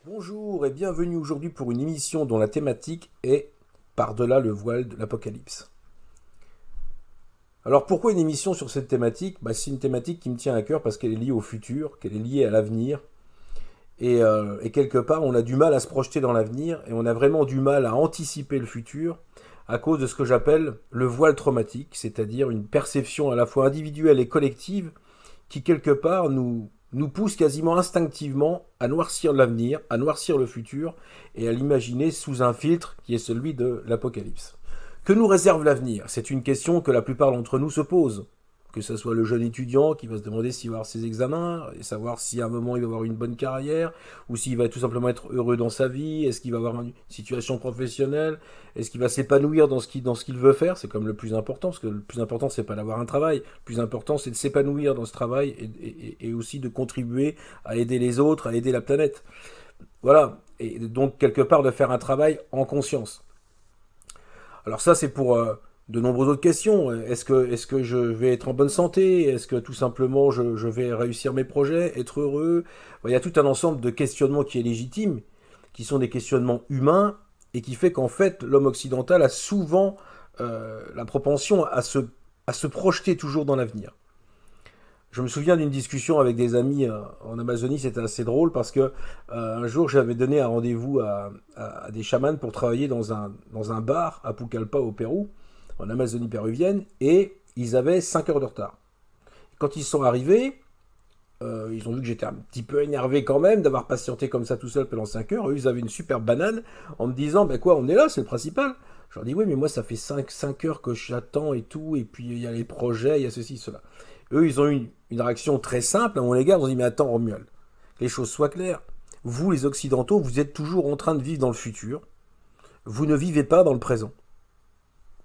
Bonjour et bienvenue aujourd'hui pour une émission dont la thématique est Par-delà le voile de l'Apocalypse. Alors pourquoi une émission sur cette thématique? C'est une thématique qui me tient à cœur parce qu'elle est liée au futur, qu'elle est liée à l'avenir. Et quelque part, on a du mal à se projeter dans l'avenir et on a vraiment du mal à anticiper le futur à cause de ce que j'appelle le voile traumatique, c'est-à-dire une perception à la fois individuelle et collective qui quelque part nous pousse quasiment instinctivement à noircir l'avenir, à noircir le futur et à l'imaginer sous un filtre qui est celui de l'Apocalypse. Que nous réserve l'avenir? C'est une question que la plupart d'entre nous se posent. Que ce soit le jeune étudiant qui va se demander s'il va avoir ses examens, et savoir si à un moment il va avoir une bonne carrière, ou s'il va tout simplement être heureux dans sa vie, est-ce qu'il va avoir une situation professionnelle, est-ce qu'il va s'épanouir dans ce qu'il veut faire, c'est comme le plus important, parce que le plus important c'est pas d'avoir un travail, le plus important c'est de s'épanouir dans ce travail et aussi de contribuer à aider les autres, à aider la planète. Voilà, et donc quelque part de faire un travail en conscience. Alors ça c'est pour de nombreuses autres questions. Est-ce que je vais être en bonne santé? Est-ce que tout simplement je vais réussir mes projets, être heureux? Il y a tout un ensemble de questionnements qui est légitime, qui sont des questionnements humains, et qui fait qu'en fait l'homme occidental a souvent la propension à se projeter toujours dans l'avenir. Je me souviens d'une discussion avec des amis en Amazonie, c'était assez drôle parce que un jour j'avais donné un rendez-vous à des chamans pour travailler dans un bar à Pucallpa au Pérou, en Amazonie péruvienne, et ils avaient 5 heures de retard. Quand ils sont arrivés, ils ont vu que j'étais un petit peu énervé quand même d'avoir patienté comme ça tout seul pendant 5 heures. Eux, ils avaient une superbe banane en me disant, quoi, on est là, c'est le principal. Je leur dis, oui, mais moi, ça fait 5 heures que j'attends et tout, et puis il y a les projets, il y a ceci, cela. Eux, ils ont eu une réaction très simple à mon égard. Ils ont dit, mais attends, Romuald, que les choses soient claires. Vous, les Occidentaux, vous êtes toujours en train de vivre dans le futur. Vous ne vivez pas dans le présent.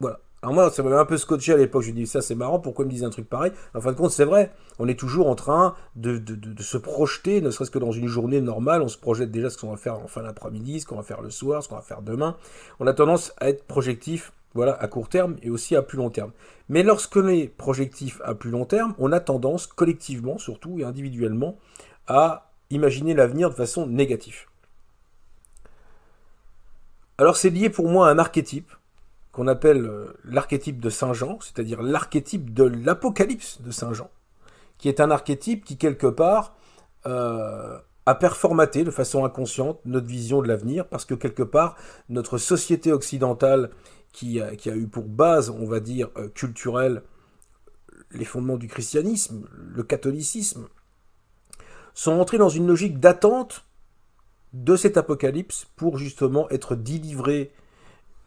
Voilà. Alors moi, ça m'avait un peu scotché à l'époque. Je me dis, ça c'est marrant, pourquoi ils me disent un truc pareil? En fin de compte, c'est vrai. On est toujours en train de se projeter, ne serait-ce que dans une journée normale. On se projette déjà ce qu'on va faire en fin d'après-midi, ce qu'on va faire le soir, ce qu'on va faire demain. On a tendance à être projectif, voilà, à court terme et aussi à plus long terme. Mais lorsqu'on est projectif à plus long terme, on a tendance, collectivement surtout et individuellement, à imaginer l'avenir de façon négative. Alors c'est lié pour moi à un archétype qu'on appelle l'archétype de Saint Jean, c'est-à-dire l'archétype de l'Apocalypse de Saint Jean, qui est un archétype qui, quelque part, a performaté de façon inconsciente notre vision de l'avenir, parce que, quelque part, notre société occidentale, qui a eu pour base, on va dire, culturelle, les fondements du christianisme, le catholicisme, sont entrés dans une logique d'attente de cet apocalypse pour, justement, être délivrés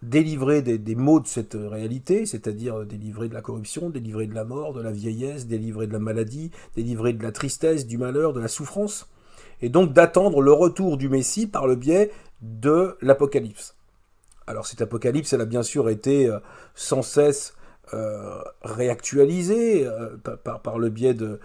des maux de cette réalité, c'est-à-dire délivrés de la corruption, délivrés de la mort, de la vieillesse, délivrés de la maladie, délivrés de la tristesse, du malheur, de la souffrance, et donc d'attendre le retour du Messie par le biais de l'Apocalypse. Alors cet Apocalypse, elle a bien sûr été sans cesse réactualisée par le biais de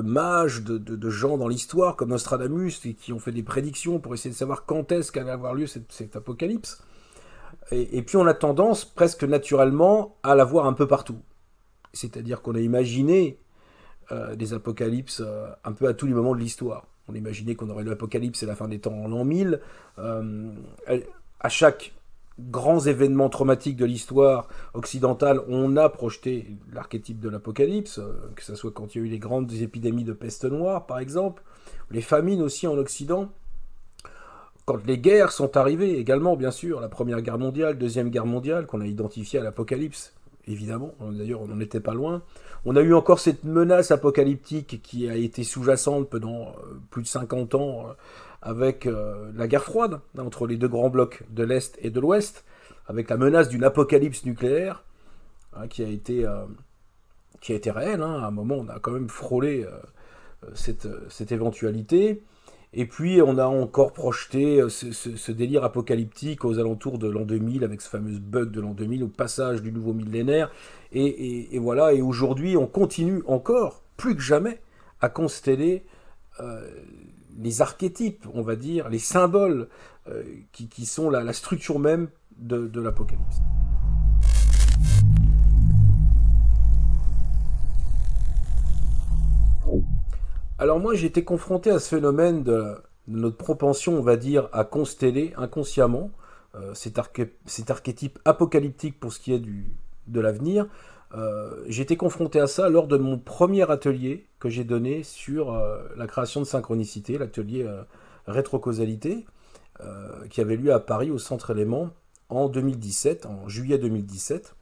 mages, de gens dans l'histoire, comme Nostradamus, qui ont fait des prédictions pour essayer de savoir quand est-ce qu'allait avoir lieu cet apocalypse. Et puis on a tendance, presque naturellement, à la voir un peu partout. C'est-à-dire qu'on a imaginé des apocalypses un peu à tous les moments de l'histoire. On a imaginé qu'on aurait l'apocalypse à la fin des temps en l'an 1000. À chaque grands événements traumatiques de l'histoire occidentale, on a projeté l'archétype de l'apocalypse, que ce soit quand il y a eu les grandes épidémies de peste noire, par exemple, les famines aussi en Occident, quand les guerres sont arrivées également, bien sûr, la Première Guerre mondiale, Deuxième Guerre mondiale, qu'on a identifié à l'apocalypse, évidemment, d'ailleurs on n'en était pas loin. On a eu encore cette menace apocalyptique qui a été sous-jacente pendant plus de 50 ans, avec la guerre froide, entre les deux grands blocs de l'Est et de l'Ouest, avec la menace d'une apocalypse nucléaire, qui a été réelle. À un moment, on a quand même frôlé cette éventualité. Et puis, on a encore projeté ce délire apocalyptique aux alentours de l'an 2000, avec ce fameux bug de l'an 2000, au passage du nouveau millénaire. Et voilà, et aujourd'hui, on continue encore, plus que jamais, à consteller les archétypes, on va dire, les symboles qui sont la structure même de l'Apocalypse. Alors moi, j'ai été confronté à ce phénomène de notre propension, on va dire, à consteller inconsciemment cet archétype apocalyptique pour ce qui est de l'avenir. J'ai été confronté à ça lors de mon premier atelier que j'ai donné sur la création de synchronicité, l'atelier rétrocausalité, qui avait lieu à Paris au Centre Élément en 2017, en juillet 2017,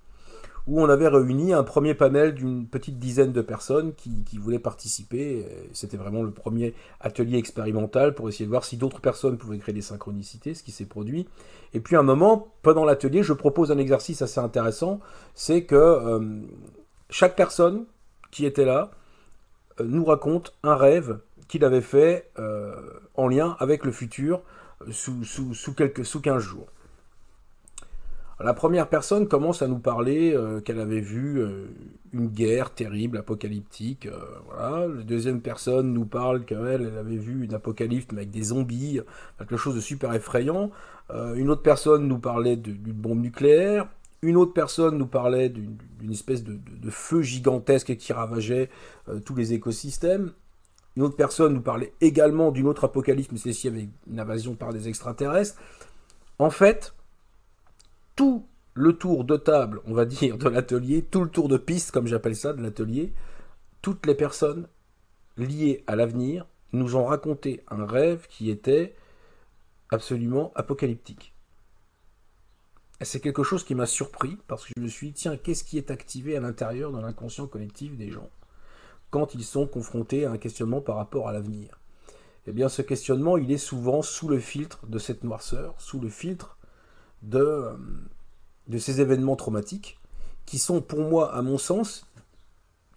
où on avait réuni un premier panel d'une petite dizaine de personnes qui voulaient participer. C'était vraiment le premier atelier expérimental pour essayer de voir si d'autres personnes pouvaient créer des synchronicités, ce qui s'est produit. Et puis à un moment, pendant l'atelier, je propose un exercice assez intéressant, c'est que chaque personne qui était là nous raconte un rêve qu'il avait fait en lien avec le futur sous 15 jours. La première personne commence à nous parler qu'elle avait vu une guerre terrible, apocalyptique. Voilà. La deuxième personne nous parle qu'elle avait vu une apocalypse mais avec des zombies, quelque chose de super effrayant. Une autre personne nous parlait d'une bombe nucléaire. Une autre personne nous parlait d'une espèce de feu gigantesque qui ravageait tous les écosystèmes. Une autre personne nous parlait également d'une autre apocalypse, mais celle-ci avec une invasion par des extraterrestres. En fait, tout le tour de table, on va dire, de l'atelier, tout le tour de piste, comme j'appelle ça, de l'atelier, toutes les personnes liées à l'avenir nous ont raconté un rêve qui était absolument apocalyptique. Et c'est quelque chose qui m'a surpris, parce que je me suis dit, tiens, qu'est-ce qui est activé à l'intérieur dans l'inconscient collectif des gens quand ils sont confrontés à un questionnement par rapport à l'avenir? Eh bien, ce questionnement, il est souvent sous le filtre de cette noirceur, sous le filtre de ces événements traumatiques qui sont pour moi, à mon sens,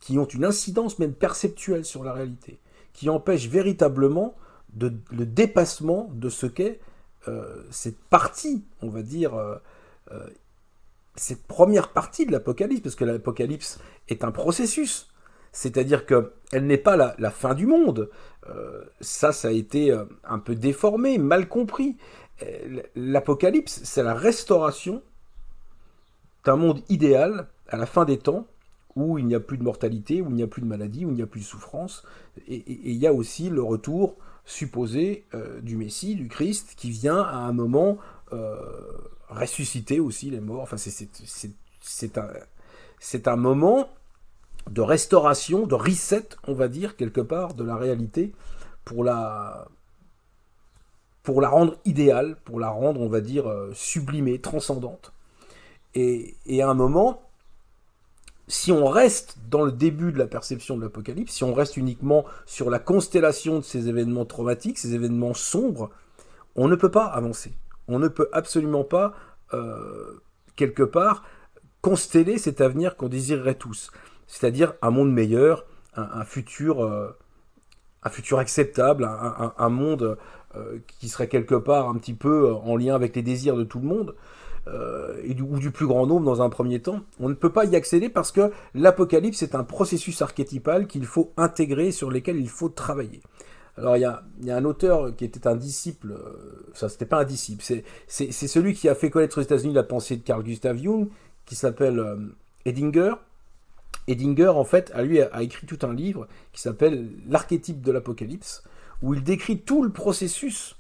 qui ont une incidence même perceptuelle sur la réalité, qui empêchent véritablement le dépassement de ce qu'est cette partie, on va dire, cette première partie de l'Apocalypse, parce que l'Apocalypse est un processus, c'est-à-dire qu'elle n'est pas la fin du monde. Ça a été un peu déformé, mal compris. L'Apocalypse, c'est la restauration d'un monde idéal à la fin des temps, où il n'y a plus de mortalité, où il n'y a plus de maladie, où il n'y a plus de souffrance, et il y a aussi le retour supposé du Messie, du Christ, qui vient à un moment ressusciter aussi les morts. Enfin, c'est un moment de restauration, de reset, on va dire, quelque part, de la réalité, pour la rendre idéale, pour la rendre, on va dire, sublimée, transcendante. Et à un moment, si on reste dans le début de la perception de l'Apocalypse, si on reste uniquement sur la constellation de ces événements traumatiques, ces événements sombres, on ne peut pas avancer. On ne peut absolument pas, quelque part, consteller cet avenir qu'on désirerait tous. C'est-à-dire un monde meilleur, un futur acceptable, un monde qui serait quelque part un petit peu en lien avec les désirs de tout le monde, ou du plus grand nombre dans un premier temps. On ne peut pas y accéder parce que l'Apocalypse est un processus archétypal qu'il faut intégrer, sur lequel il faut travailler. Alors il y a un auteur qui était un disciple, ça c'était pas un disciple, c'est celui qui a fait connaître aux États-Unis la pensée de Carl Gustav Jung, qui s'appelle Edinger. Edinger, en fait, lui a écrit tout un livre qui s'appelle L'archétype de l'Apocalypse, où il décrit tout le processus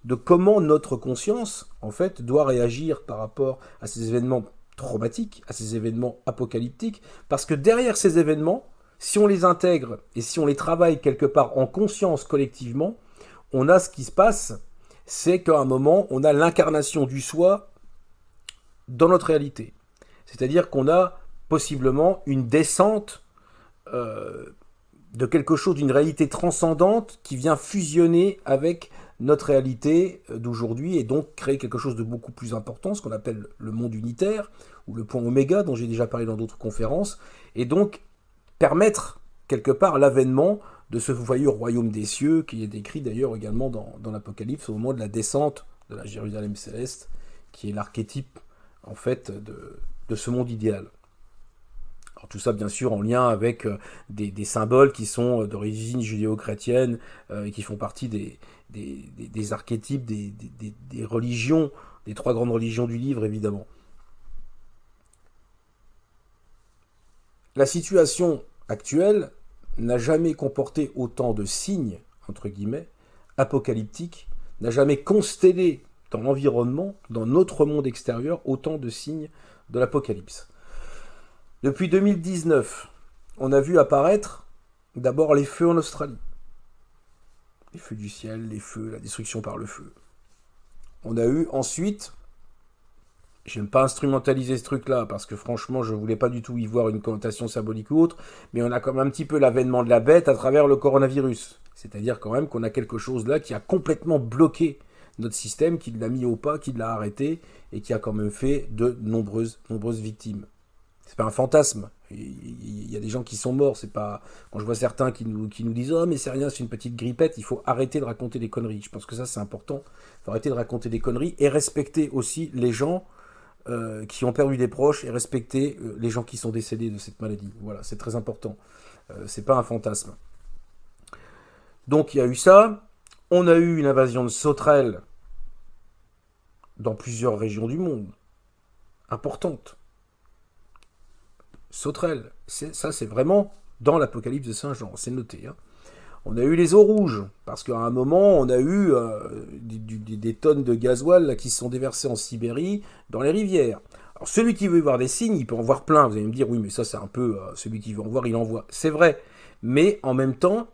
de comment notre conscience, en fait, doit réagir par rapport à ces événements traumatiques, à ces événements apocalyptiques, parce que derrière ces événements, si on les intègre et si on les travaille quelque part en conscience collectivement, on a ce qui se passe, c'est qu'à un moment, on a l'incarnation du soi dans notre réalité. C'est-à-dire qu'on a possiblement une descente de quelque chose, d'une réalité transcendante qui vient fusionner avec notre réalité d'aujourd'hui et donc créer quelque chose de beaucoup plus important, ce qu'on appelle le monde unitaire, ou le point oméga, dont j'ai déjà parlé dans d'autres conférences, et donc permettre quelque part l'avènement de ce joyeux royaume des cieux, qui est décrit d'ailleurs également dans l'Apocalypse, au moment de la descente de la Jérusalem céleste, qui est l'archétype en fait de ce monde idéal. Alors tout ça, bien sûr, en lien avec des symboles qui sont d'origine judéo-chrétienne, et qui font partie des archétypes, des religions, des 3 grandes religions du livre, évidemment. La situation actuelle n'a jamais comporté autant de signes, entre guillemets, apocalyptiques, n'a jamais constellé dans l'environnement, dans notre monde extérieur, autant de signes de l'apocalypse. Depuis 2019, on a vu apparaître d'abord les feux en Australie. Les feux du ciel, les feux, la destruction par le feu. On a eu ensuite, j'aime pas instrumentaliser ce truc-là, parce que franchement, je voulais pas du tout y voir une connotation symbolique ou autre, mais on a quand même un petit peu l'avènement de la bête à travers le coronavirus. C'est-à-dire quand même qu'on a quelque chose là qui a complètement bloqué notre système, qui l'a mis au pas, qui l'a arrêté, et qui a quand même fait de nombreuses victimes. C'est pas un fantasme. Il y a des gens qui sont morts. C'est pas quand je vois certains qui nous disent oh mais c'est rien, c'est une petite grippette. Il faut arrêter de raconter des conneries. Je pense que ça c'est important. Il faut arrêter de raconter des conneries et respecter aussi les gens qui ont perdu des proches et respecter les gens qui sont décédés de cette maladie. Voilà, c'est très important. C'est pas un fantasme. Donc il y a eu ça. On a eu une invasion de sauterelles dans plusieurs régions du monde. Importante. Sauterelles, ça c'est vraiment dans l'Apocalypse de Saint Jean, c'est noté. Hein. On a eu les eaux rouges, parce qu'à un moment on a eu des tonnes de gasoil là, qui se sont déversées en Sibérie, dans les rivières. Alors celui qui veut voir des signes, il peut en voir plein. Vous allez me dire, oui mais ça c'est un peu, celui qui veut en voir, il en voit. C'est vrai, mais en même temps,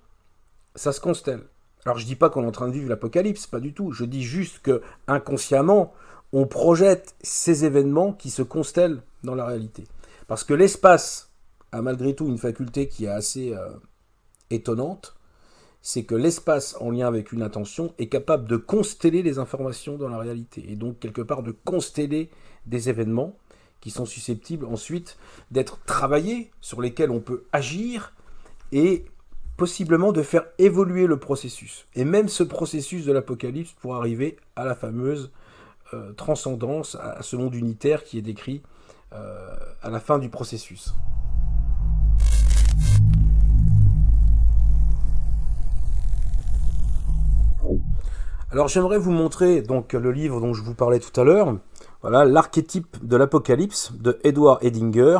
ça se constelle. Alors je dis pas qu'on est en train de vivre l'Apocalypse, pas du tout. Je dis juste que inconsciemment, on projette ces événements qui se constellent dans la réalité. Parce que l'espace a malgré tout une faculté qui est assez étonnante, c'est que l'espace en lien avec une intention est capable de consteller les informations dans la réalité, et donc quelque part de consteller des événements qui sont susceptibles ensuite d'être travaillés, sur lesquels on peut agir, et possiblement de faire évoluer le processus. Et même ce processus de l'Apocalypse pour arriver à la fameuse transcendance, à ce monde unitaire qui est décrit à la fin du processus. Alors j'aimerais vous montrer donc le livre dont je vous parlais tout à l'heure, voilà, l'archétype de l'Apocalypse de Edward Edinger,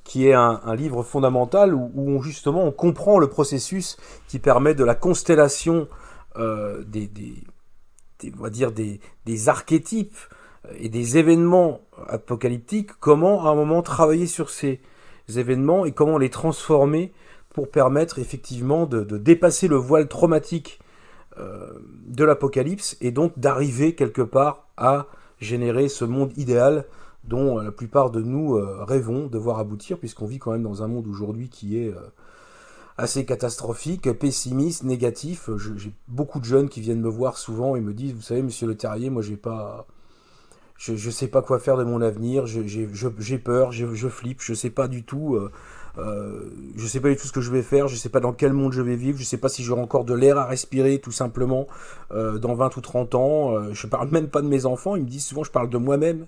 qui est un livre fondamental où justement on comprend le processus qui permet de la constellation on va dire des archétypes et des événements apocalyptiques, comment à un moment travailler sur ces événements et comment les transformer pour permettre effectivement de dépasser le voile traumatique de l'apocalypse et donc d'arriver quelque part à générer ce monde idéal dont la plupart de nous rêvons de voir aboutir, puisqu'on vit quand même dans un monde aujourd'hui qui est assez catastrophique, pessimiste, négatif. J'ai beaucoup de jeunes qui viennent me voir souvent et me disent, vous savez, monsieur Le Terrier, moi je sais pas quoi faire de mon avenir, j'ai peur, je flippe, je sais pas du tout, je sais pas du tout ce que je vais faire, je sais pas dans quel monde je vais vivre, je sais pas si j'aurai encore de l'air à respirer tout simplement dans 20 ou 30 ans. Je parle même pas de mes enfants, ils me disent souvent je parle de moi-même.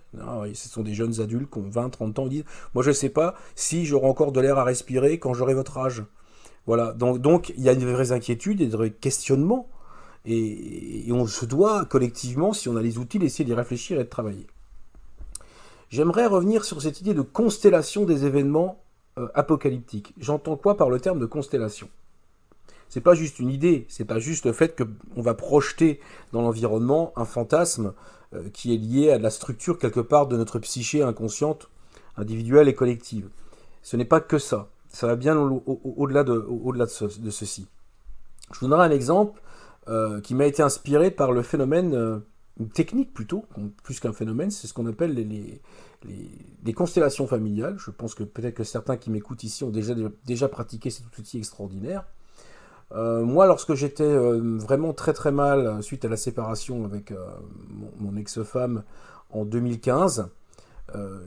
Ce sont des jeunes adultes qui ont 20, 30 ans, ils disent moi je sais pas si j'aurai encore de l'air à respirer quand j'aurai votre âge. Voilà, donc il y a de vraies inquiétudes et de vrais questionnements. Et on se doit collectivement, si on a les outils, d'essayer d'y réfléchir et de travailler. J'aimerais revenir sur cette idée de constellation des événements apocalyptiques. J'entends quoi par le terme de constellation? C'est pas juste une idée, c'est pas juste le fait qu'on va projeter dans l'environnement un fantasme qui est lié à la structure quelque part de notre psyché inconsciente, individuelle et collective. Ce n'est pas que ça. Ça va bien au-delà de ceci. Je vous donnerai un exemple qui m'a été inspiré par le phénomène, une technique plutôt, plus qu'un phénomène, c'est ce qu'on appelle les constellations familiales. Je pense que peut-être que certains qui m'écoutent ici ont déjà pratiqué cet outil extraordinaire. Moi, lorsque j'étais vraiment très très mal suite à la séparation avec mon ex-femme en 2015,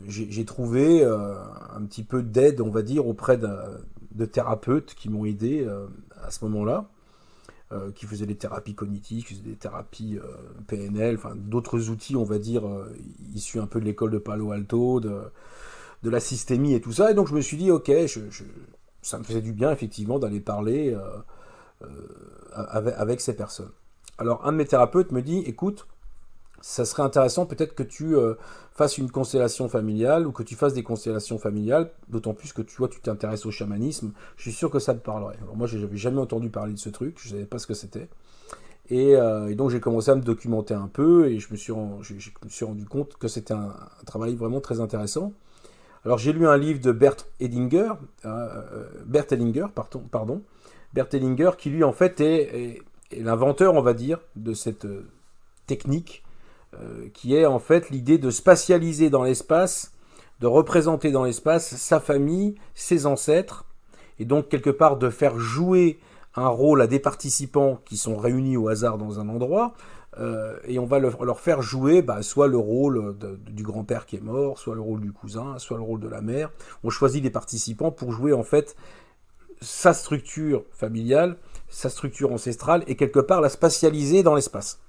j'ai trouvé un petit peu d'aide, on va dire, auprès de thérapeutes qui m'ont aidé à ce moment-là. Qui faisaient des thérapies cognitives, qui faisaient des thérapies PNL, enfin d'autres outils, on va dire, issus un peu de l'école de Palo Alto, de la systémie et tout ça. Et donc je me suis dit, ok, ça me faisait du bien effectivement d'aller parler avec ces personnes. Alors un de mes thérapeutes me dit, écoute, ça serait intéressant peut-être que tu fasses une constellation familiale ou que tu fasses des constellations familiales, d'autant plus que tu t'intéresses au chamanisme, je suis sûr que ça te parlerait. Alors moi, je n'avais jamais entendu parler de ce truc, je ne savais pas ce que c'était. Et donc j'ai commencé à me documenter un peu et je me suis rendu compte que c'était un travail vraiment très intéressant. Alors j'ai lu un livre de Bert Hellinger, Bert Hellinger, qui lui en fait est l'inventeur, on va dire, de cette technique qui est en fait l'idée de spatialiser dans l'espace, de représenter dans l'espace sa famille, ses ancêtres, et donc quelque part de faire jouer un rôle à des participants qui sont réunis au hasard dans un endroit, et on va leur faire jouer soit le rôle du grand-père qui est mort, soit le rôle du cousin, soit le rôle de la mère. On choisit des participants pour jouer en fait sa structure familiale, sa structure ancestrale, et quelque part la spatialiser dans l'espace.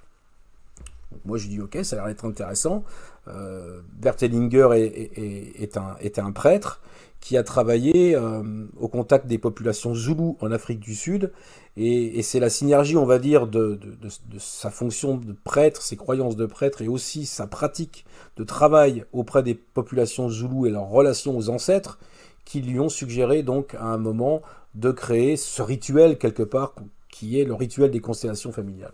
Donc moi je dis ok, ça a l'air d'être intéressant. Bert Hellinger était un prêtre qui a travaillé au contact des populations zoulous en Afrique du Sud, et c'est la synergie, on va dire, de sa fonction de prêtre, ses croyances de prêtre, et aussi sa pratique de travail auprès des populations zoulous et leur relation aux ancêtres, qui lui ont suggéré donc à un moment de créer ce rituel quelque part, qui est le rituel des constellations familiales.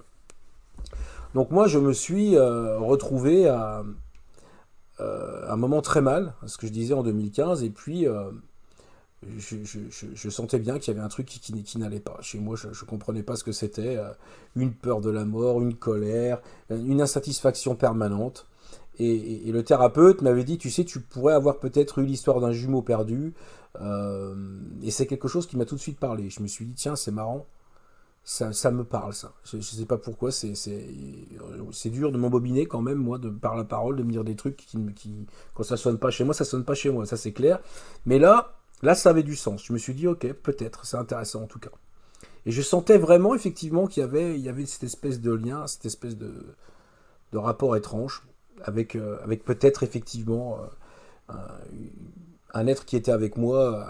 Donc moi je me suis retrouvé à un moment très mal, ce que je disais en 2015, et puis je sentais bien qu'il y avait un truc qui n'allait pas. Chez moi, je ne comprenais pas ce que c'était, une peur de la mort, une colère, une insatisfaction permanente. Et le thérapeute m'avait dit, tu sais, tu pourrais avoir peut-être eu l'histoire d'un jumeau perdu, et c'est quelque chose qui m'a tout de suite parlé. Je me suis dit, tiens, c'est marrant. Ça me parle, ça. Je ne sais pas pourquoi, c'est dur de m'embobiner quand même, moi, par la parole, de me dire des trucs qui quand ça sonne pas chez moi, ça sonne pas chez moi, ça c'est clair. Mais là, ça avait du sens. Je me suis dit, ok, peut-être, c'est intéressant en tout cas. Et je sentais vraiment, effectivement, qu'il y avait cette espèce de lien, cette espèce de rapport étrange, avec peut-être, effectivement, un être qui était avec moi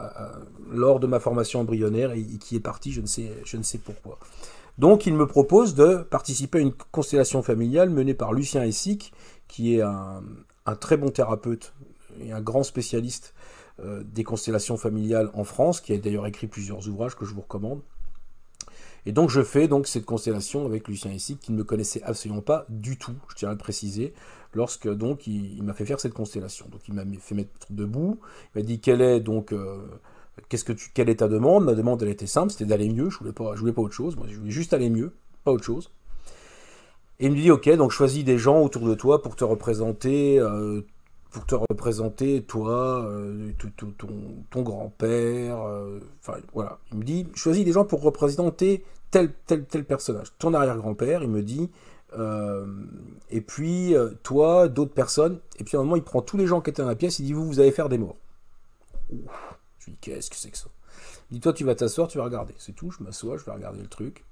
lors de ma formation embryonnaire et qui est parti, je ne sais pourquoi. Donc il me propose de participer à une constellation familiale menée par Lucien Hessig, qui est un très bon thérapeute et un grand spécialiste des constellations familiales en France, qui a d'ailleurs écrit plusieurs ouvrages que je vous recommande. Et donc je fais donc cette constellation avec Lucien Hessig, qui ne me connaissait absolument pas du tout, je tiens à le préciser, lorsque donc il m'a fait faire cette constellation. Donc il m'a fait mettre debout, il m'a dit quelle est ta demande. Ma demande elle était simple, c'était d'aller mieux, je voulais pas autre chose, moi je voulais juste aller mieux, pas autre chose. Et il me dit ok, donc choisis des gens autour de toi pour te représenter toi, ton grand-père, enfin voilà. Il me dit, choisis des gens pour représenter tel personnage. Ton arrière-grand-père, il me dit, et puis toi, d'autres personnes. Et puis à un moment, il prend tous les gens qui étaient dans la pièce, il dit, vous allez faire des morts. Ouf. Je lui dis, qu'est-ce que c'est que ça? Il dit, toi, tu vas t'asseoir, tu vas regarder. C'est tout, je m'assois, je vais regarder le truc.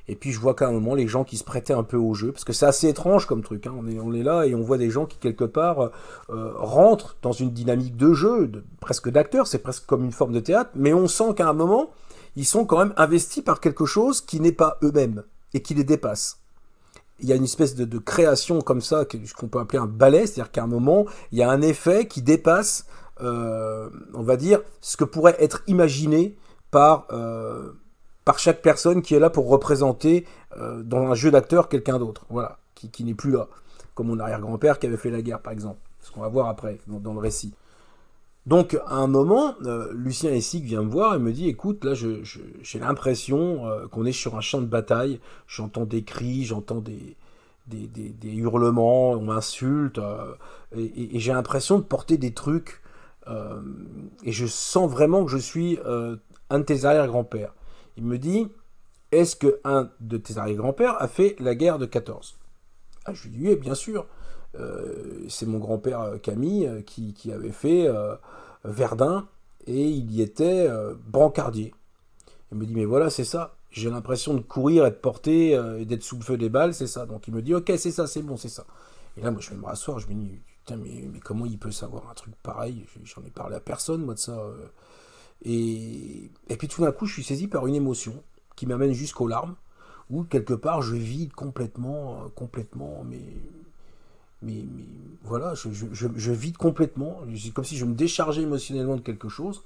Et puis je vois qu'à un moment, les gens qui se prêtaient un peu au jeu, parce que c'est assez étrange comme truc, hein. On est là et on voit des gens qui, quelque part, rentrent dans une dynamique de jeu, presque d'acteurs, c'est presque comme une forme de théâtre, mais on sent qu'à un moment, ils sont quand même investis par quelque chose qui n'est pas eux-mêmes, et qui les dépasse. Il y a une espèce de création comme ça, qu'on peut appeler un ballet, c'est-à-dire qu'à un moment, il y a un effet qui dépasse, on va dire, ce que pourrait être imaginé par chaque personne qui est là pour représenter dans un jeu d'acteur quelqu'un d'autre, voilà, qui n'est plus là, comme mon arrière-grand-père qui avait fait la guerre par exemple, ce qu'on va voir après dans le récit. Donc à un moment, Lucien Hessig vient me voir et me dit, écoute, là j'ai l'impression qu'on est sur un champ de bataille, j'entends des cris, j'entends des hurlements, on m'insulte, et j'ai l'impression de porter des trucs, et je sens vraiment que je suis un de tes arrière-grands-pères. Il me dit, est-ce qu'un de tes arrière-grands-pères a fait la guerre de 14 ? Je lui dis, oui, bien sûr. C'est mon grand-père Camille qui avait fait Verdun, et il y était brancardier. Il me dit, mais voilà, c'est ça. J'ai l'impression de courir et de porter et d'être sous le feu des balles, c'est ça. Donc il me dit, ok, c'est ça, c'est bon, c'est ça. Et là, moi, je vais me rasseoir, je me dis, putain, mais comment il peut savoir un truc pareil? J'en ai parlé à personne, moi, de ça. Et puis tout d'un coup, je suis saisi par une émotion qui m'amène jusqu'aux larmes, où quelque part, je vide complètement, mais voilà, je vide complètement. C'est comme si je me déchargeais émotionnellement de quelque chose.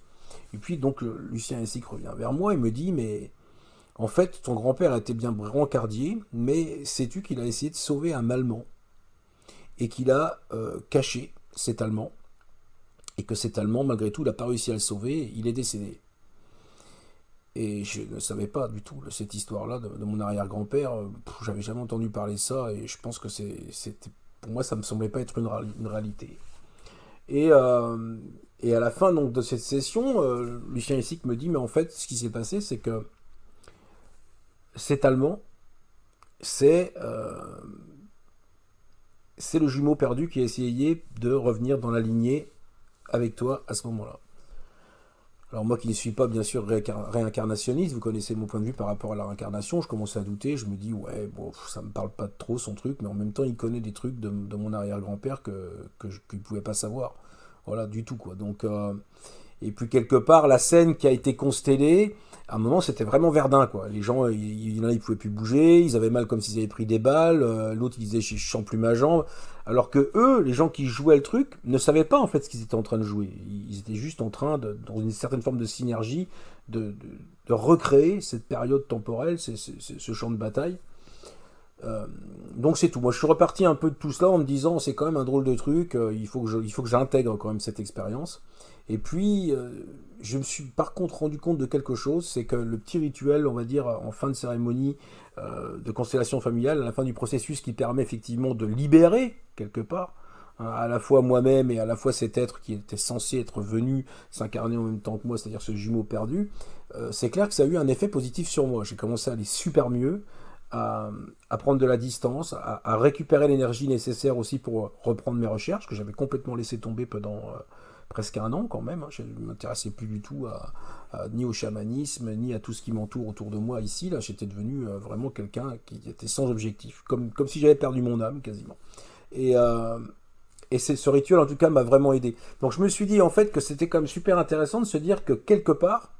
Et puis donc, Lucien Hessig revient vers moi et me dit, mais en fait, ton grand-père était bien brancardier, mais sais-tu qu'il a essayé de sauver un Allemand et qu'il a caché cet Allemand, et que cet Allemand, malgré tout, il n'a pas réussi à le sauver, il est décédé. Et je ne savais pas du tout cette histoire-là de mon arrière-grand-père. J'avais jamais entendu parler de ça, et je pense que c'était, pour moi, ça me semblait pas être une réalité. Et à la fin donc, de cette session, Lucien Hessig me dit, mais en fait, ce qui s'est passé, c'est que cet Allemand, c'est le jumeau perdu qui a essayé de revenir dans la lignée avec toi à ce moment-là. Alors moi qui ne suis pas bien sûr réincarnationniste, vous connaissez mon point de vue par rapport à la réincarnation, je commence à douter, je me dis ouais, bon, ça me parle pas trop son truc, mais en même temps il connaît des trucs de mon arrière-grand-père qu'il ne pouvait pas savoir. Voilà, du tout quoi. Donc, et puis quelque part, la scène qui a été constellée, à un moment c'était vraiment Verdun quoi. Les gens, il y en a, ils pouvaient plus bouger, ils avaient mal comme s'ils avaient pris des balles, l'autre il disait je sens plus ma jambe, alors que eux, les gens qui jouaient le truc, ne savaient pas en fait ce qu'ils étaient en train de jouer. Ils étaient juste en train, dans une certaine forme de synergie, de recréer cette période temporelle, ce champ de bataille. Donc c'est tout. Moi je suis reparti un peu de tout cela en me disant c'est quand même un drôle de truc, il faut que j'intègre quand même cette expérience. Et puis je me suis par contre rendu compte de quelque chose, c'est que le petit rituel, on va dire en fin de cérémonie de constellation familiale, à la fin du processus qui permet effectivement de libérer quelque part, hein, à la fois moi-même et à la fois cet être qui était censé être venu s'incarner en même temps que moi, c'est-à-dire ce jumeau perdu, c'est clair que ça a eu un effet positif sur moi. J'ai commencé à aller super mieux, à prendre de la distance, à récupérer l'énergie nécessaire aussi pour reprendre mes recherches, que j'avais complètement laissé tomber pendant presque un an quand même. Je ne m'intéressais plus du tout ni au chamanisme, ni à tout ce qui m'entoure autour de moi ici. Là, j'étais devenu vraiment quelqu'un qui était sans objectif, comme si j'avais perdu mon âme quasiment. Et ce rituel en tout cas m'a vraiment aidé. Donc je me suis dit en fait que c'était quand même super intéressant de se dire que quelque part,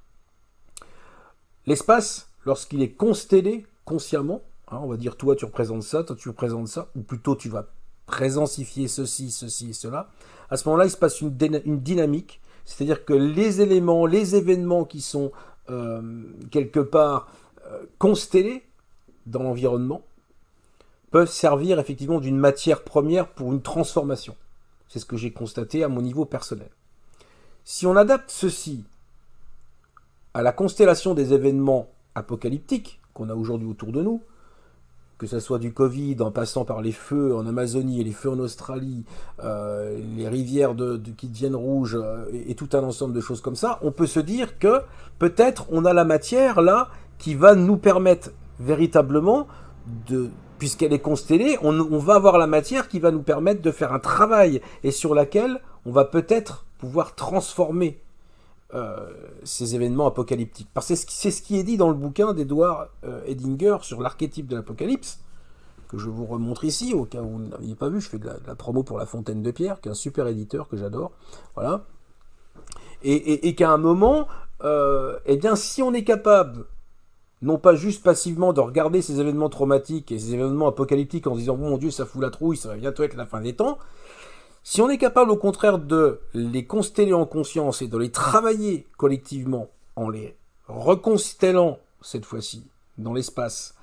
l'espace, lorsqu'il est constellé consciemment, hein, on va dire toi tu représentes ça, toi tu représentes ça, ou plutôt tu vas présensifier ceci et cela, à ce moment-là il se passe une dynamique, c'est-à-dire que les éléments, les événements qui sont quelque part constellés dans l'environnement peuvent servir effectivement d'une matière première pour une transformation. C'est ce que j'ai constaté à mon niveau personnel. Si on adapte ceci à la constellation des événements apocalyptiques qu'on a aujourd'hui autour de nous, que ce soit du Covid, en passant par les feux en Amazonie et les feux en Australie, les rivières qui deviennent rouges, et tout un ensemble de choses comme ça, on peut se dire que peut-être on a la matière là qui va nous permettre véritablement puisqu'elle est constellée, on va avoir la matière qui va nous permettre de faire un travail et sur laquelle on va peut-être pouvoir transformer ces événements apocalyptiques. Parce que c'est ce qui est dit dans le bouquin d'Edward Edinger sur l'archétype de l'apocalypse, que je vous remontre ici, au cas où vous ne l'aviez pas vu. Je fais de la promo pour La Fontaine de Pierre, qui est un super éditeur que j'adore. Voilà. Et qu'à un moment, eh bien, si on est capable, non pas juste passivement de regarder ces événements traumatiques et ces événements apocalyptiques en se disant « Mon Dieu, ça fout la trouille, ça va bientôt être la fin des temps », si on est capable au contraire de les consteller en conscience et de les travailler collectivement en les reconstellant cette fois-ci dans l'espace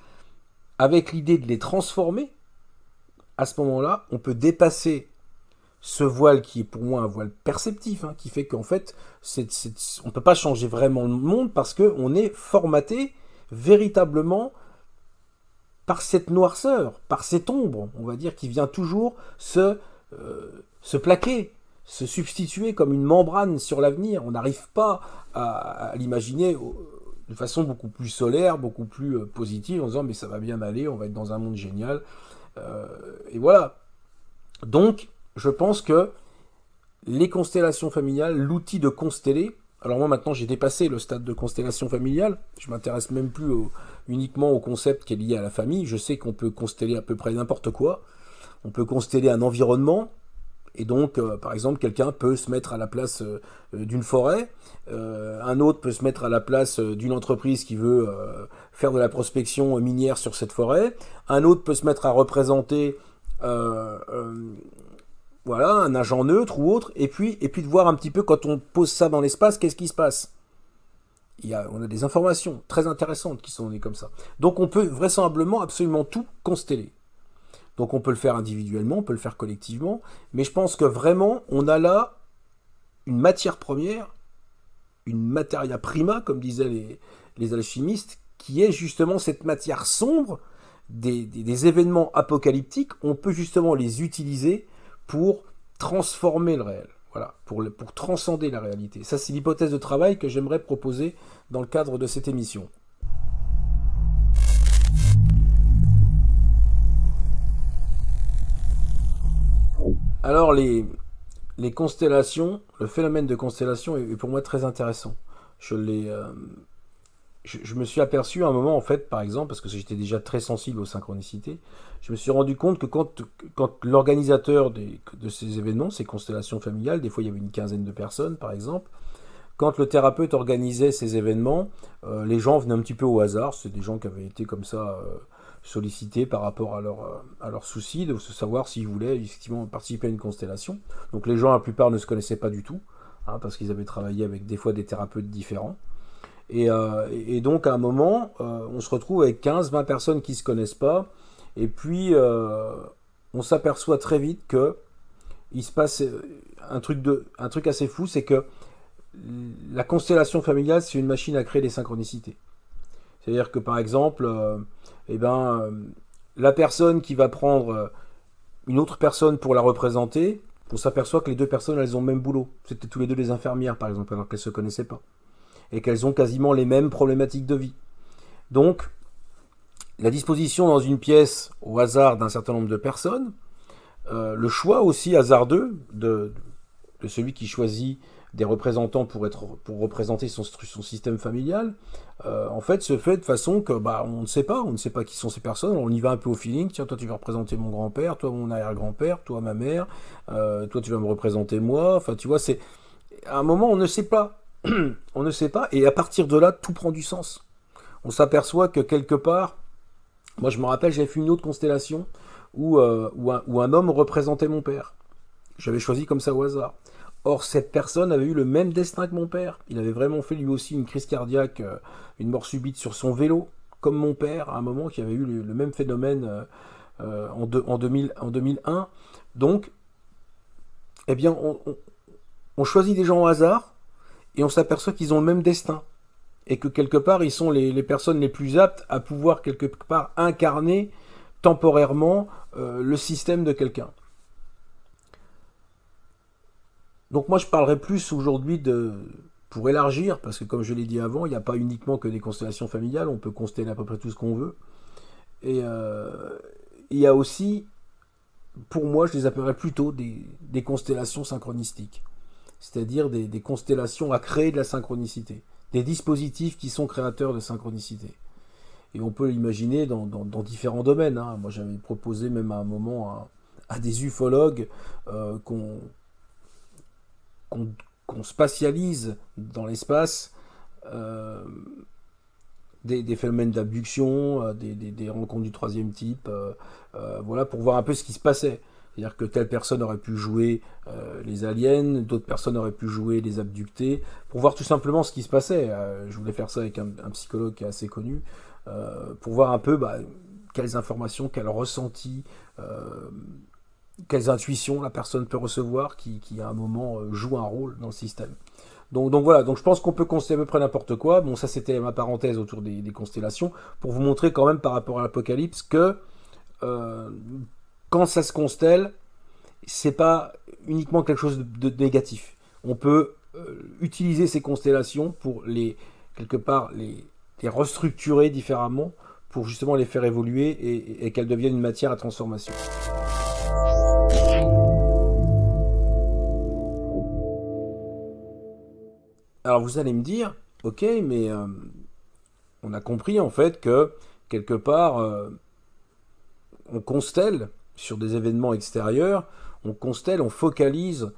avec l'idée de les transformer, à ce moment-là, on peut dépasser ce voile qui est pour moi un voile perceptif, hein, qui fait qu'en fait, on ne peut pas changer vraiment le monde parce qu'on est formaté véritablement par cette noirceur, par cette ombre, on va dire, qui vient toujours se plaquer, se substituer comme une membrane sur l'avenir. On n'arrive pas à l'imaginer de façon beaucoup plus solaire, beaucoup plus positive, en disant mais ça va bien aller, on va être dans un monde génial. Et voilà. Donc, je pense que les constellations familiales, l'outil de consteller, alors moi maintenant j'ai dépassé le stade de constellation familiale, je m'intéresse même plus uniquement au concept qui est lié à la famille, je sais qu'on peut consteller à peu près n'importe quoi. On peut consteller un environnement, Et donc, par exemple, quelqu'un peut se mettre à la place d'une forêt, un autre peut se mettre à la place d'une entreprise qui veut faire de la prospection minière sur cette forêt, un autre peut se mettre à représenter euh, euh, voilà, un agent neutre ou autre, et puis de voir un petit peu quand on pose ça dans l'espace, qu'est-ce qui se passe. On a des informations très intéressantes qui sont données comme ça. Donc on peut vraisemblablement absolument tout consteller. Donc on peut le faire individuellement, on peut le faire collectivement, mais je pense que vraiment, on a là une matière première, une materia prima, comme disaient les alchimistes, qui est justement cette matière sombre des événements apocalyptiques. On peut justement les utiliser pour transformer le réel, voilà, pour transcender la réalité. Ça, c'est l'hypothèse de travail que j'aimerais proposer dans le cadre de cette émission. Alors, les constellations, le phénomène de constellation est pour moi très intéressant. Je me suis aperçu à un moment, en fait, par exemple, parce que j'étais déjà très sensible aux synchronicités, je me suis rendu compte que quand l'organisateur de ces événements, ces constellations familiales, des fois il y avait une quinzaine de personnes, par exemple, quand le thérapeute organisait ces événements, les gens venaient un petit peu au hasard. C'est des gens qui avaient été comme ça sollicités par rapport à leur souci de savoir s'ils voulaient effectivement participer à une constellation. Donc les gens, la plupart, ne se connaissaient pas du tout, hein, parce qu'ils avaient travaillé avec des fois des thérapeutes différents. Et donc à un moment, on se retrouve avec 15-20 personnes qui ne se connaissent pas, et puis on s'aperçoit très vite que il se passe un truc assez fou, c'est que la constellation familiale, c'est une machine à créer des synchronicités. C'est-à-dire que par exemple, la personne qui va prendre une autre personne pour la représenter, on s'aperçoit que les deux personnes, elles ont le même boulot. C'était tous les deux des infirmières, par exemple, alors qu'elles ne se connaissaient pas. Et qu'elles ont quasiment les mêmes problématiques de vie. Donc, la disposition dans une pièce au hasard d'un certain nombre de personnes, le choix aussi hasardeux de celui qui choisit des représentants pour représenter son système familial, en fait, se fait de façon que on ne sait pas qui sont ces personnes, on y va un peu au feeling. Tiens, toi tu vas représenter mon grand-père, toi mon arrière-grand-père, toi ma mère, toi tu vas me représenter moi. Enfin, tu vois, c'est à un moment on ne sait pas, on ne sait pas, et à partir de là tout prend du sens. On s'aperçoit que quelque part, moi je me rappelle, j'avais fait une autre constellation où un homme représentait mon père. J'avais choisi comme ça au hasard. Or, cette personne avait eu le même destin que mon père. Il avait vraiment fait lui aussi une crise cardiaque, une mort subite sur son vélo, comme mon père, à un moment, qui avait eu le même phénomène en 2001. Donc, eh bien, on choisit des gens au hasard et on s'aperçoit qu'ils ont le même destin. Et que quelque part, ils sont les personnes les plus aptes à pouvoir quelque part incarner temporairement le système de quelqu'un. Donc moi je parlerai plus aujourd'hui pour élargir, parce que comme je l'ai dit avant, il n'y a pas uniquement que des constellations familiales, on peut consteller à peu près tout ce qu'on veut. Et il y a aussi, pour moi je les appellerais plutôt des constellations synchronistiques. C'est-à-dire des constellations à créer de la synchronicité. Des dispositifs qui sont créateurs de synchronicité. Et on peut l'imaginer dans différents domaines, hein. Moi j'avais proposé même à un moment à des ufologues qu'on spatialise dans l'espace des phénomènes d'abduction, des rencontres du troisième type, voilà, pour voir un peu ce qui se passait. C'est-à-dire que telle personne aurait pu jouer les aliens, d'autres personnes auraient pu jouer les abductés, pour voir tout simplement ce qui se passait. Je voulais faire ça avec un psychologue qui est assez connu, pour voir un peu quelles informations, quels ressentis, quelles intuitions la personne peut recevoir qui à un moment joue un rôle dans le système. Donc voilà, donc je pense qu'on peut consteller à peu près n'importe quoi. Bon, ça c'était ma parenthèse autour des constellations, pour vous montrer quand même par rapport à l'Apocalypse que quand ça se constelle, c'est pas uniquement quelque chose de négatif. On peut utiliser ces constellations pour quelque part les restructurer différemment, pour justement les faire évoluer et qu'elles deviennent une matière à transformation. Alors vous allez me dire, ok, mais on a compris en fait que quelque part on constelle sur des événements extérieurs, on constelle, on focalise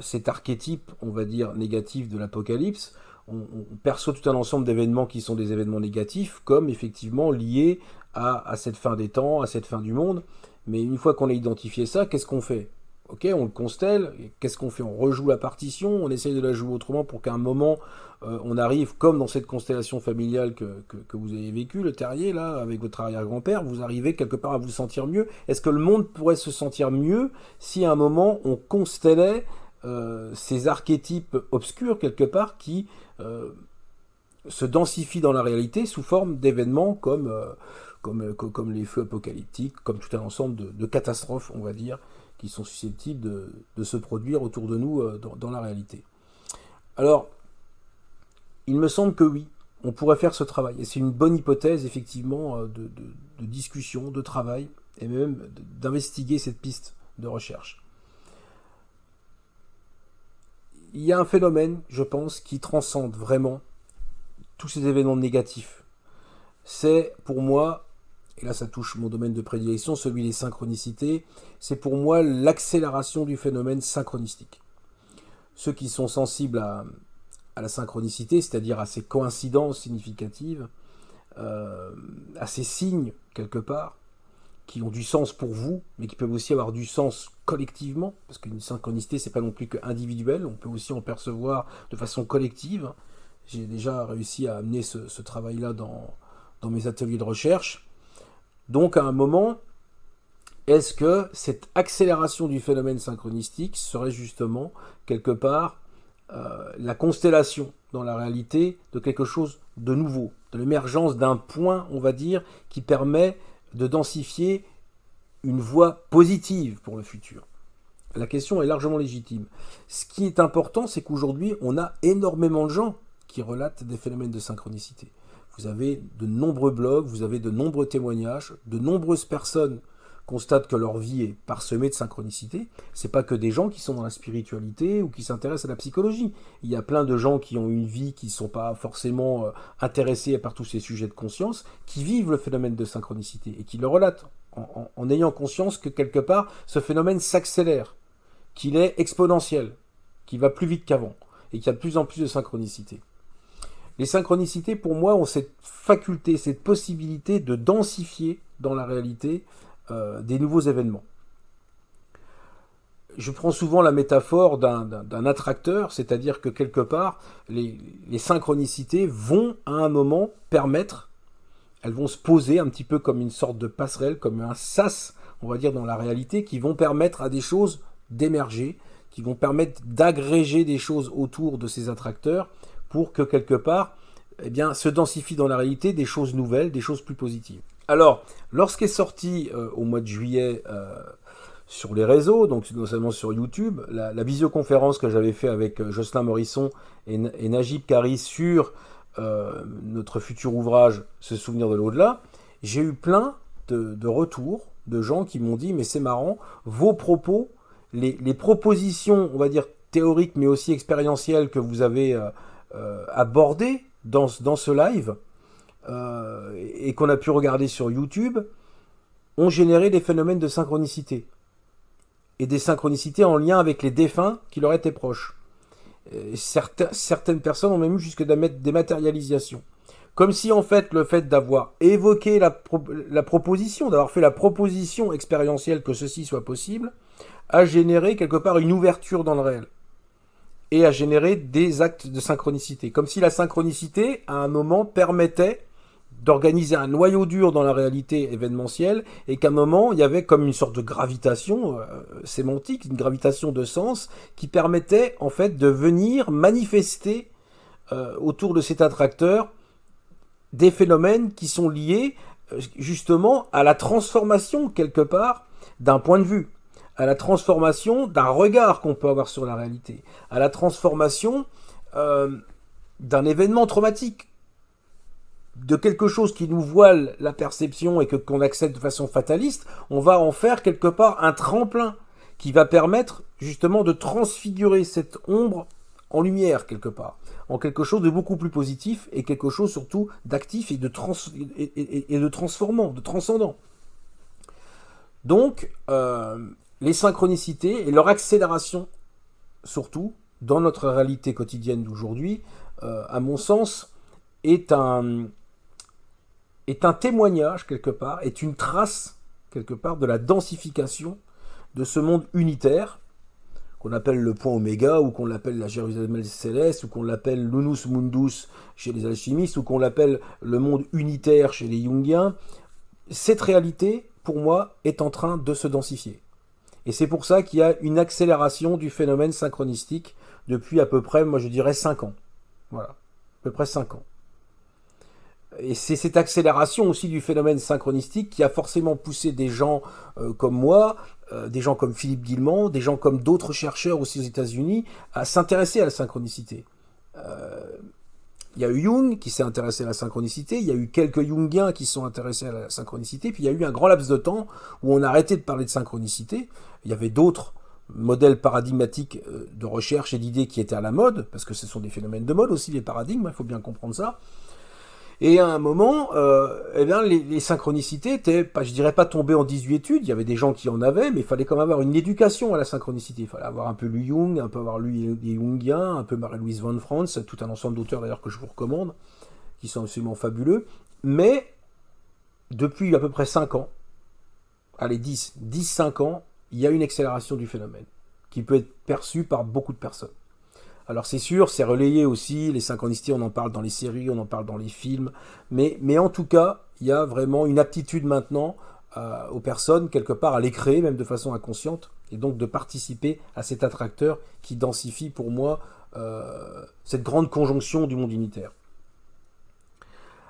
cet archétype, on va dire, négatif de l'apocalypse. On perçoit tout un ensemble d'événements qui sont des événements négatifs, comme effectivement liés à cette fin des temps, à cette fin du monde. Mais une fois qu'on a identifié ça, qu'est-ce qu'on fait? Ok, on le constelle, qu'est-ce qu'on fait? On rejoue la partition, on essaye de la jouer autrement pour qu'à un moment, on arrive, comme dans cette constellation familiale que vous avez vécue, le terrier, là, avec votre arrière-grand-père, vous arrivez quelque part à vous sentir mieux. Est-ce que le monde pourrait se sentir mieux si à un moment, on constellait ces archétypes obscurs, quelque part, qui se densifient dans la réalité sous forme d'événements comme les feux apocalyptiques, comme tout un ensemble de catastrophes, on va dire, qui sont susceptibles de se produire autour de nous dans la réalité. Alors, il me semble que oui, on pourrait faire ce travail. Et c'est une bonne hypothèse, effectivement, de discussion, de travail, et même d'investiguer cette piste de recherche. Il y a un phénomène, je pense, qui transcende vraiment tous ces événements négatifs. C'est, pour moi, et là ça touche mon domaine de prédilection, celui des synchronicités, c'est pour moi l'accélération du phénomène synchronistique. Ceux qui sont sensibles à la synchronicité, c'est-à-dire à ces coïncidences significatives, à ces signes, quelque part, qui ont du sens pour vous, mais qui peuvent aussi avoir du sens collectivement, parce qu'une synchronicité, c'est pas non plus que individuel, on peut aussi en percevoir de façon collective. J'ai déjà réussi à amener ce travail-là dans mes ateliers de recherche. Donc, à un moment, est-ce que cette accélération du phénomène synchronistique serait justement, quelque part, la constellation dans la réalité de quelque chose de nouveau, de l'émergence d'un point, on va dire, qui permet de densifier une voie positive pour le futur? La question est largement légitime. Ce qui est important, c'est qu'aujourd'hui, on a énormément de gens qui relatent des phénomènes de synchronicité. Vous avez de nombreux blogs, vous avez de nombreux témoignages, de nombreuses personnes constatent que leur vie est parsemée de synchronicité. C'est pas que des gens qui sont dans la spiritualité ou qui s'intéressent à la psychologie. Il y a plein de gens qui ont une vie qui ne sont pas forcément intéressés par tous ces sujets de conscience, qui vivent le phénomène de synchronicité et qui le relatent en ayant conscience que quelque part ce phénomène s'accélère, qu'il est exponentiel, qu'il va plus vite qu'avant et qu'il y a de plus en plus de synchronicité. Les synchronicités, pour moi, ont cette faculté, cette possibilité de densifier dans la réalité des nouveaux événements. Je prends souvent la métaphore d'un attracteur, c'est-à-dire que quelque part, les synchronicités vont à un moment permettre, elles vont se poser un petit peu comme une sorte de passerelle, comme un sas, on va dire, dans la réalité, qui vont permettre à des choses d'émerger, qui vont permettre d'agréger des choses autour de ces attracteurs, pour que quelque part, eh bien, se densifient dans la réalité des choses nouvelles, des choses plus positives. Alors, lorsqu'est sorti au mois de juillet sur les réseaux, donc notamment sur YouTube, la visioconférence que j'avais fait avec Jocelyn Morisson et Najib Kari sur notre futur ouvrage Se souvenir de l'au-delà, j'ai eu plein de retours de gens qui m'ont dit « mais c'est marrant, vos propos, les propositions, on va dire théoriques mais aussi expérientielles que vous avez abordées dans ce live, et qu'on a pu regarder sur YouTube, ont généré des phénomènes de synchronicité. Et des synchronicités en lien avec les défunts qui leur étaient proches. Certaines personnes ont même eu jusque des dématérialisations. Comme si en fait le fait d'avoir évoqué la proposition, d'avoir fait la proposition expérientielle que ceci soit possible, a généré quelque part une ouverture dans le réel. Et a généré des actes de synchronicité. Comme si la synchronicité, à un moment, permettait d'organiser un noyau dur dans la réalité événementielle, et qu'à un moment, il y avait comme une sorte de gravitation sémantique, une gravitation de sens, qui permettait en fait de venir manifester autour de cet attracteur des phénomènes qui sont liés justement à la transformation, quelque part, d'un point de vue, à la transformation d'un regard qu'on peut avoir sur la réalité, à la transformation d'un événement traumatique, de quelque chose qui nous voile la perception et qu'on accepte de façon fataliste. On va en faire quelque part un tremplin qui va permettre justement de transfigurer cette ombre en lumière quelque part, en quelque chose de beaucoup plus positif et quelque chose surtout d'actif et de transformant, de transcendant. Donc, les synchronicités et leur accélération, surtout, dans notre réalité quotidienne d'aujourd'hui, à mon sens, est un témoignage, quelque part, est une trace, quelque part, de la densification de ce monde unitaire, qu'on appelle le point oméga, ou qu'on l'appelle la Jérusalem céleste, ou qu'on l'appelle l'unus mundus chez les alchimistes, ou qu'on l'appelle le monde unitaire chez les Jungiens. Cette réalité, pour moi, est en train de se densifier. Et c'est pour ça qu'il y a une accélération du phénomène synchronistique depuis à peu près, moi je dirais 5 ans. Voilà, à peu près 5 ans. Et c'est cette accélération aussi du phénomène synchronistique qui a forcément poussé des gens comme moi, des gens comme Philippe Guillemont, des gens comme d'autres chercheurs aussi aux États-Unis, à s'intéresser à la synchronicité. Il y a eu Jung qui s'est intéressé à la synchronicité, il y a eu quelques Jungiens qui sont intéressés à la synchronicité, puis il y a eu un grand laps de temps où on a arrêté de parler de synchronicité. Il y avait d'autres modèles paradigmatiques de recherche et d'idées qui étaient à la mode, parce que ce sont des phénomènes de mode aussi, les paradigmes, il faut bien comprendre ça. Et à un moment, eh bien, les synchronicités étaient, je dirais pas tombées en désuétude, il y avait des gens qui en avaient, mais il fallait quand même avoir une éducation à la synchronicité. Il fallait avoir un peu lu Jung, un peu avoir lu les Jungiens, un peu Marie-Louise von Franz, tout un ensemble d'auteurs d'ailleurs que je vous recommande, qui sont absolument fabuleux. Mais depuis à peu près 5 ans, allez 10-5 ans, il y a une accélération du phénomène, qui peut être perçue par beaucoup de personnes. Alors c'est sûr, c'est relayé aussi, les synchronicités, on en parle dans les séries, on en parle dans les films, mais en tout cas, il y a vraiment une aptitude maintenant aux personnes, quelque part, à les créer, même de façon inconsciente, et donc de participer à cet attracteur qui densifie pour moi cette grande conjonction du monde unitaire.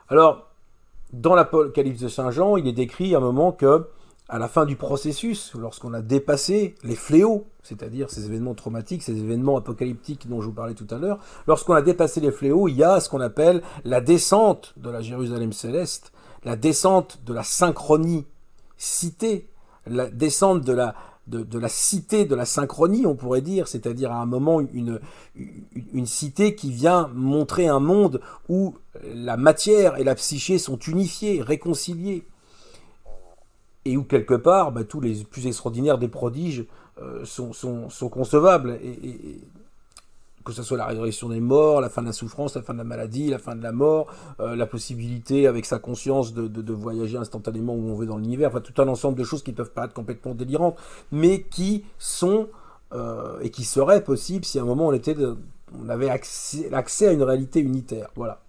Alors, dans l'Apocalypse de Saint Jean, il est décrit à un moment que, à la fin du processus, lorsqu'on a dépassé les fléaux, c'est-à-dire ces événements traumatiques, ces événements apocalyptiques dont je vous parlais tout à l'heure, lorsqu'on a dépassé les fléaux, il y a ce qu'on appelle la descente de la Jérusalem céleste, la descente de la synchronicité, la descente de la cité de la synchronie, on pourrait dire, c'est-à-dire à un moment une cité qui vient montrer un monde où la matière et la psyché sont unifiées, réconciliées, et où quelque part, tous les plus extraordinaires des prodiges sont concevables, et que ce soit la résurrection des morts, la fin de la souffrance, la fin de la maladie, la fin de la mort, la possibilité avec sa conscience de voyager instantanément où on veut dans l'univers, enfin tout un ensemble de choses qui peuvent paraître complètement délirantes, mais qui sont et qui seraient possibles si à un moment on avait accès à une réalité unitaire, voilà.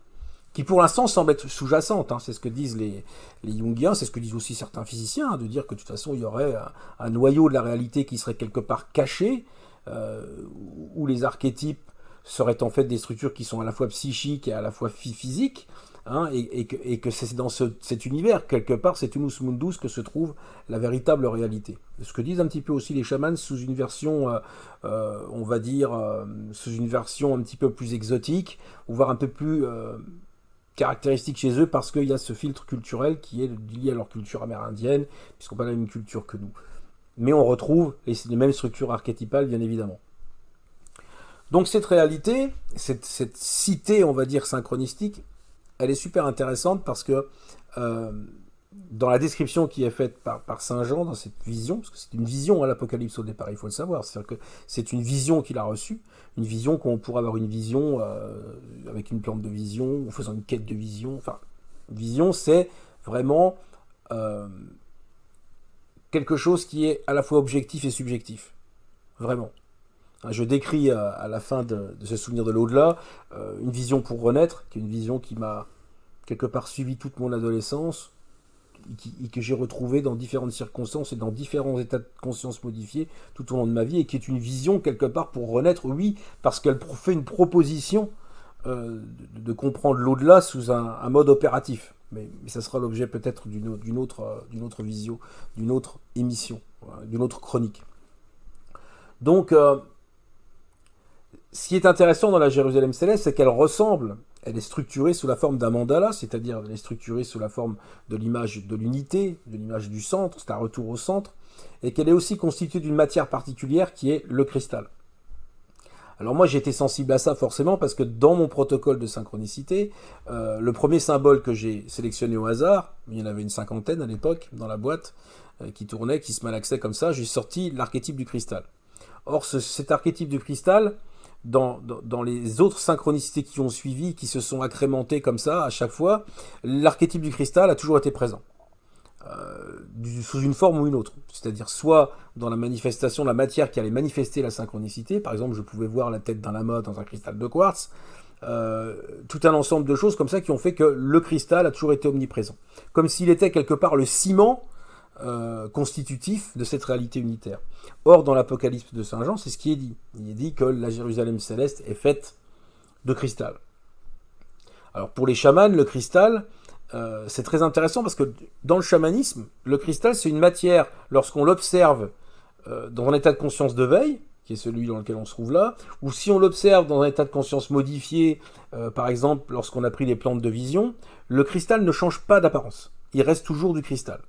Qui pour l'instant semble être sous-jacente, c'est ce que disent les Jungiens, c'est ce que disent aussi certains physiciens, de dire que de toute façon il y aurait un noyau de la réalité qui serait quelque part caché, où les archétypes seraient en fait des structures qui sont à la fois psychiques et à la fois physiques, et que c'est dans cet univers, quelque part, cet unus mundus, que se trouve la véritable réalité. Ce que disent un petit peu aussi les chamans sous une version, on va dire, sous une version un petit peu plus exotique, ou voire un peu plus caractéristique chez eux, parce qu'il y a ce filtre culturel qui est lié à leur culture amérindienne, puisqu'on n'a pas la même culture que nous. Mais on retrouve les mêmes structures archétypales, bien évidemment. Donc cette réalité, cette cité, on va dire, synchronistique, elle est super intéressante parce que dans la description qui est faite par Saint Jean, dans cette vision, parce que c'est une vision à l'Apocalypse au départ, il faut le savoir, c'est-à-dire que c'est une vision qu'il a reçue, une vision qu'on pourrait avoir une vision avec une plante de vision, ou faisant une quête de vision, enfin, une vision c'est vraiment quelque chose qui est à la fois objectif et subjectif, vraiment. Je décris à la fin de ce souvenir de l'au-delà une vision pour renaître, qui est une vision qui m'a quelque part suivi toute mon adolescence, et que j'ai retrouvé dans différentes circonstances et dans différents états de conscience modifiés tout au long de ma vie, et qui est une vision quelque part pour renaître, oui, parce qu'elle fait une proposition de comprendre l'au-delà sous un mode opératif. Mais ça sera l'objet peut-être d'une autre visio, d'une autre émission, d'une autre chronique. Donc, ce qui est intéressant dans la Jérusalem céleste, c'est qu'elle ressemble, elle est structurée sous la forme d'un mandala, c'est-à-dire elle est structurée sous la forme de l'image de l'unité, de l'image du centre, c'est un retour au centre, et qu'elle est aussi constituée d'une matière particulière qui est le cristal. Alors moi j'ai été sensible à ça forcément parce que dans mon protocole de synchronicité, le premier symbole que j'ai sélectionné au hasard, il y en avait une 50aine à l'époque dans la boîte, qui tournait, qui se malaxait comme ça, j'ai sorti l'archétype du cristal. Or, cet archétype du cristal, dans les autres synchronicités qui ont suivi, qui se sont agrémentées comme ça à chaque fois, l'archétype du cristal a toujours été présent. Sous une forme ou une autre. C'est-à-dire soit dans la manifestation de la matière qui allait manifester la synchronicité, par exemple je pouvais voir la tête d'un lama dans un cristal de quartz, tout un ensemble de choses comme ça qui ont fait que le cristal a toujours été omniprésent. Comme s'il était quelque part le ciment constitutif de cette réalité unitaire. Or, dans l'Apocalypse de Saint Jean, c'est ce qui est dit. Il est dit que la Jérusalem céleste est faite de cristal. Alors pour les chamans, le cristal, c'est très intéressant parce que dans le chamanisme, le cristal c'est une matière, lorsqu'on l'observe dans un état de conscience de veille, qui est celui dans lequel on se trouve là, ou si on l'observe dans un état de conscience modifié, par exemple lorsqu'on a pris les plantes de vision, le cristal ne change pas d'apparence, il reste toujours du cristal.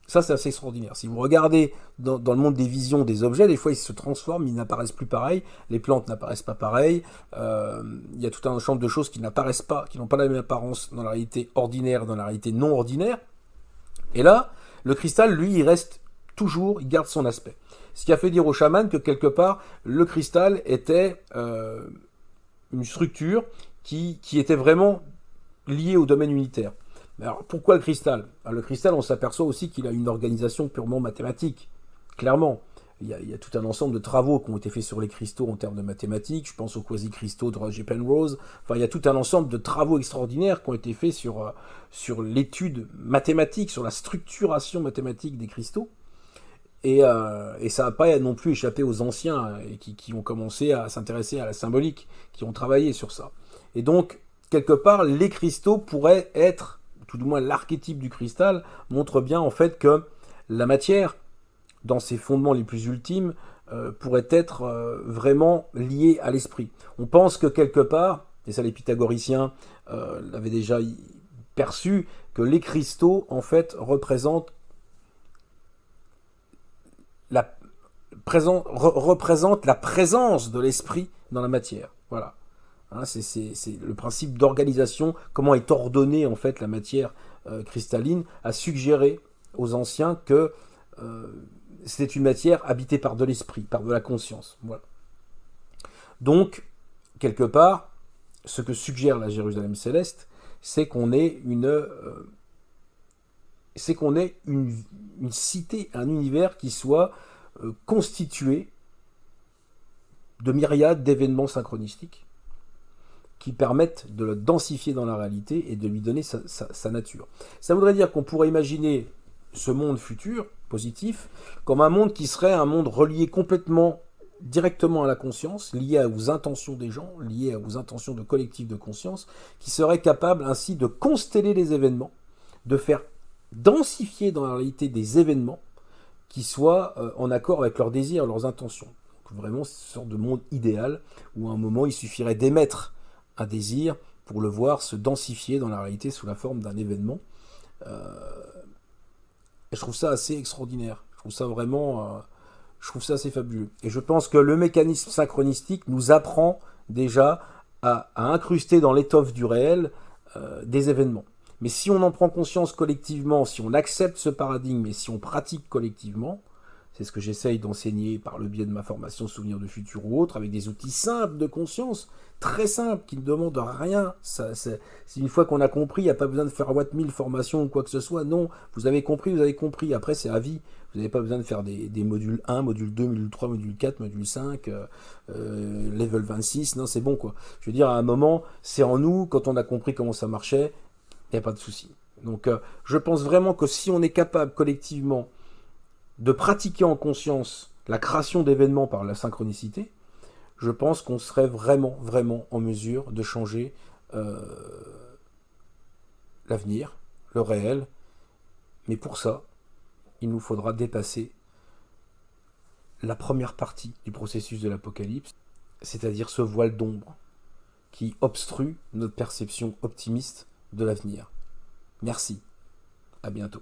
Ça, c'est assez extraordinaire. Si vous regardez dans le monde des visions des objets, des fois, ils se transforment, ils n'apparaissent plus pareil, les plantes n'apparaissent pas pareil, il y a tout un ensemble de choses qui n'apparaissent pas, qui n'ont pas la même apparence dans la réalité ordinaire, dans la réalité non ordinaire. Et là, le cristal, lui, il reste toujours, il garde son aspect. Ce qui a fait dire aux chamans que, quelque part, le cristal était une structure qui était vraiment liée au domaine unitaire. Alors, pourquoi le cristal? Le cristal, on s'aperçoit aussi qu'il a une organisation purement mathématique, clairement. Il y a tout un ensemble de travaux qui ont été faits sur les cristaux en termes de mathématiques. Je pense aux quasi-cristaux de Roger Penrose. Enfin, il y a tout un ensemble de travaux extraordinaires qui ont été faits sur l'étude mathématique, sur la structuration mathématique des cristaux. Et ça n'a pas non plus échappé aux anciens qui ont commencé à s'intéresser à la symbolique, qui ont travaillé sur ça. Et donc, quelque part, les cristaux pourraient être, tout du moins l'archétype du cristal, montre bien en fait que la matière, dans ses fondements les plus ultimes, pourrait être vraiment liée à l'esprit. On pense que quelque part, et ça les pythagoriciens l'avaient déjà perçu, que les cristaux en fait représentent la présence de l'esprit dans la matière. Voilà. Hein, c'est le principe d'organisation, comment est ordonnée en fait la matière cristalline, a suggéré aux anciens que c'était une matière habitée par de l'esprit, par de la conscience. Voilà. Donc, quelque part, ce que suggère la Jérusalem céleste, c'est qu'on ait une cité, un univers qui soit constitué de myriades d'événements synchronistiques qui permettent de le densifier dans la réalité et de lui donner sa nature. Ça voudrait dire qu'on pourrait imaginer ce monde futur, positif, comme un monde qui serait un monde relié complètement, directement à la conscience, lié aux intentions des gens, lié aux intentions de collectifs de conscience, qui serait capable ainsi de consteller les événements, de faire densifier dans la réalité des événements qui soient en accord avec leurs désirs, leurs intentions. Donc vraiment, c'est une sorte de monde idéal où à un moment, il suffirait d'émettre un désir pour le voir se densifier dans la réalité sous la forme d'un événement. Et je trouve ça assez extraordinaire. Je trouve ça vraiment... je trouve ça assez fabuleux. Et je pense que le mécanisme synchronistique nous apprend déjà à incruster dans l'étoffe du réel des événements. Mais si on en prend conscience collectivement, si on accepte ce paradigme et si on pratique collectivement, c'est ce que j'essaye d'enseigner par le biais de ma formation Souvenirs de futur ou autre, avec des outils simples de conscience, très simples, qui ne demandent rien. C'est une fois qu'on a compris, il n'y a pas besoin de faire Watt 1000 formation ou quoi que ce soit. Non, vous avez compris, vous avez compris. Après, c'est à vie. Vous n'avez pas besoin de faire des modules 1, module 2, module 3, module 4, module 5, level 26. Non, c'est bon, quoi. Je veux dire, à un moment, c'est en nous, quand on a compris comment ça marchait, il n'y a pas de souci. Donc, je pense vraiment que si on est capable collectivement de pratiquer en conscience la création d'événements par la synchronicité, je pense qu'on serait vraiment, vraiment en mesure de changer l'avenir, le réel. Mais pour ça, il nous faudra dépasser la première partie du processus de l'Apocalypse, c'est-à-dire ce voile d'ombre qui obstrue notre perception optimiste de l'avenir. Merci. À bientôt.